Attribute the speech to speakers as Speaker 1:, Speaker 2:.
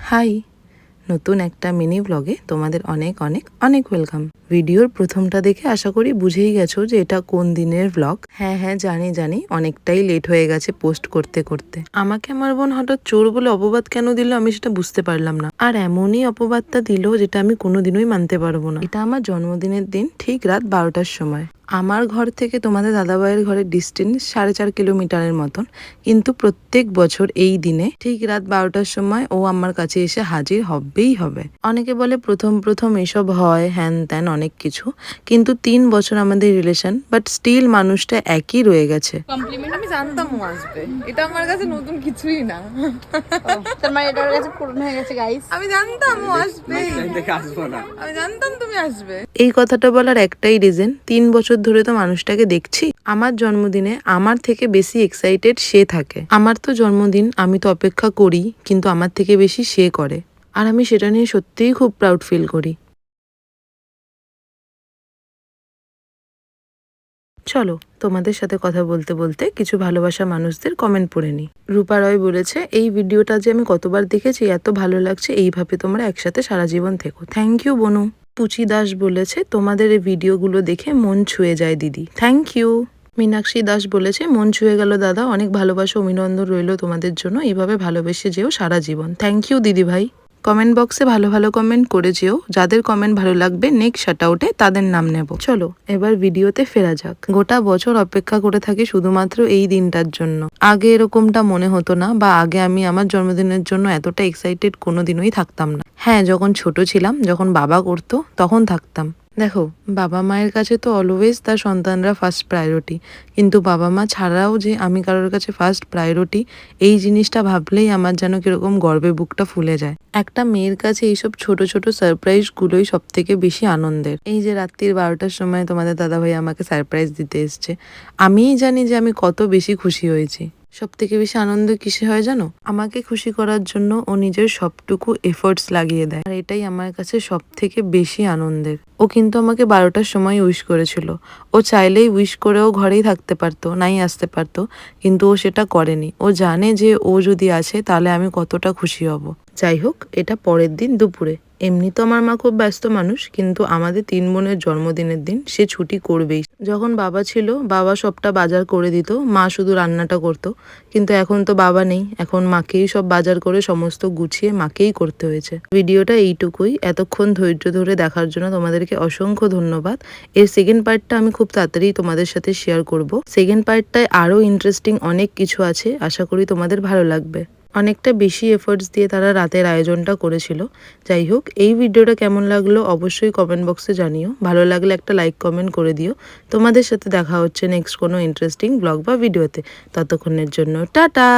Speaker 1: High, নতুন একটা mini ব্লগে তোমাদের অনেক অনেক অনেক ওয়েলকাম। ভিডিওর প্রথমটা দেখে আশা করি বুঝেই গেছো যে এটা কোন দিনের ব্লগ। হ্যাঁ হ্যাঁ জানি অনেকটাই লেট হয়ে গেছে পোস্ট করতে করতে। আমাকে আমার বোন হঠাৎ চোর বলে অপবাদ কেন দিল আমি সেটা বুঝতে পারলাম না। আর এমনই অপবাদটা দিল যেটা আমি কোনোদিনই মানতে পারবো না। এটা আমার জন্মদিনের দিন ঠিক রাত 12টার সময়। আমার ঘর থেকে তোমাদের দাদাভাইয়ের ঘরের ডিস্টেন্স 4.5 কিলোমিটারের মতন, কিন্তু প্রত্যেক বছর এই দিনে ঠিক রাত 12টার সময় ও আমার কাছে এসে হাজির হবেই হবে। অনেকে বলে প্রথম প্রথম এসব হয় হ্যান ত্যান অনেক কিছু, কিন্তু 3 বছর আমাদের রিলেশন, বাট স্টিল মানুষটা একই রয়ে গেছে।
Speaker 2: কমপ্লিমেন্ট আমি জানতাম ও আসবে, এটা আমার কাছে নতুন কিছুই না।
Speaker 3: তার মানে এটা ওর কাছে পূরণ হয়ে গেছে গাইস।
Speaker 2: আমি জানতাম ও আসবে, আমি জানতাম তুমি আসবে।
Speaker 1: এই কথাটা বলার একটাই রিজন, 3 বছর ধরে তো মানুষটাকে দেখছি। আমার জন্মদিনে আমার থেকে বেশি এক্সাইটেড সে থাকে। আমার তো জন্মদিন, আমি তো অপেক্ষা করি, কিন্তু আমার থেকে বেশি সে করে। আর আমি সেটা নিয়ে সত্যিই খুব প্রাউড ফিল করি। চলো তোমাদের সাথে কথা বলতে বলতে কিছু ভালোবাসা মানুষদের কমেন্ট পড়ে নি। রূপা রয় বলেছে, এই ভিডিওটা যে আমি কতবার দেখেছি, এত ভালো লাগছে, এইভাবে তোমরা একসাথে সারা জীবন থেকো। থ্যাংক ইউ বনু। পুচি দাস বলেছে, তোমাদের এই ভিডিওগুলো দেখে মন ছুঁয়ে যায় দিদি। Thank you. মীনাক্ষী দাস বলেছে, মন ছুঁয়ে গেল দাদা, অনেক ভালোবাসা অভিনন্দন রইল তোমাদের জন্য, এইভাবে ভালোবেসে যেও সারা জীবন। থ্যাংক ইউ দিদি ভাই। কমেন্ট বক্সে ভালো ভালো কমেন্ট করে যেও, যাদের কমেন্ট ভালো লাগবে নেক্সট শাট আউটে তাদের নাম নেব। চলো এবার ভিডিওতে ফেরা যাক। গোটা বছর অপেক্ষা করে থাকি শুধুমাত্র এই দিনটার জন্য। আগে এরকমটা মনে হতো না, বা আগে আমি আমার জন্মদিনের জন্য এতটা এক্সাইটেড কোনোদিনই থাকতাম না। হ্যাঁ, যখন ছোট ছিলাম, যখন বাবা করতো তখন থাকতাম। দেখো, বাবা মায়ের কাছে তো অলওয়েজ তার সন্তানরা ফার্স্ট প্রায়োরিটি, কিন্তু বাবা মা ছাড়াও যে আমি কারোর কাছে ফার্স্ট প্রায়োরিটি, এই জিনিসটা ভাবলেই আমার যেন কিরকম গর্বে বুকটা ফুলে যায়। একটা মেয়ের কাছে এইসব ছোট ছোট সারপ্রাইজ গুলোই সব থেকে বেশি আনন্দের। এই যে রাত্রির 12টার সময় তোমাদের দাদাভাই আমাকে সারপ্রাইজ দিতে এসছে, আমিই জানি যে আমি কত বেশি খুশি হয়েছি। সব থেকে বেশি আনন্দ কিসে হয় জানো? আমাকে খুশি করার জন্য ও নিজের সবটুকু এফোর্টস লাগিয়ে দেয়, আর এটাই আমার কাছে সব থেকে বেশি আনন্দের। ও কিন্তু আমাকে 12টার সময় উইশ করেছিল। ও চাইলেই উইশ করেও ঘরেই থাকতে পারতো, নাই আসতে পারতো, কিন্তু ও সেটা করেনি। ও জানে যে ও যদি আসে তাহলে আমি কতটা খুশি হব। যাই হোক, এটা পরের দিন দুপুরে। এমনি তো আমার মা খুব ব্যস্ত মানুষ, কিন্তু আমাদের 3 বোনের জন্মদিনের দিন সে ছুটি করবেই। যখন বাবা ছিল, বাবা সবটা বাজার করে দিত, মা শুধু রান্নাটা করতো। কিন্তু এখন তো বাবা নেই, এখন মাকেই সব বাজার করে সমস্ত গুছিয়ে মাকেই করতে হয়েছে। ভিডিওটা এইটুকুই। এতক্ষণ ধৈর্য ধরে দেখার জন্য তোমাদেরকে অসংখ্য ধন্যবাদ। এর সেকেন্ড পার্টটা আমি খুব তাড়াতাড়ি তোমাদের সাথে শেয়ার করব। সেকেন্ড পার্টটায় আরো ইন্টারেস্টিং অনেক কিছু আছে, আশা করি তোমাদের ভালো লাগবে। অনেকটা বেশি এফোর্টস দিয়ে তারা রাতের আয়োজনটা করেছিল। যাই হোক, এই ভিডিওটা কেমন লাগলো অবশ্যই কমেন্ট বক্সে জানিও। ভালো লাগলে একটা লাইক কমেন্ট করে দিও। তোমাদের সাথে দেখা হচ্ছে নেক্সট কোনো ইন্টারেস্টিং ব্লগ বা ভিডিওতে। ততক্ষণের জন্য টাটা।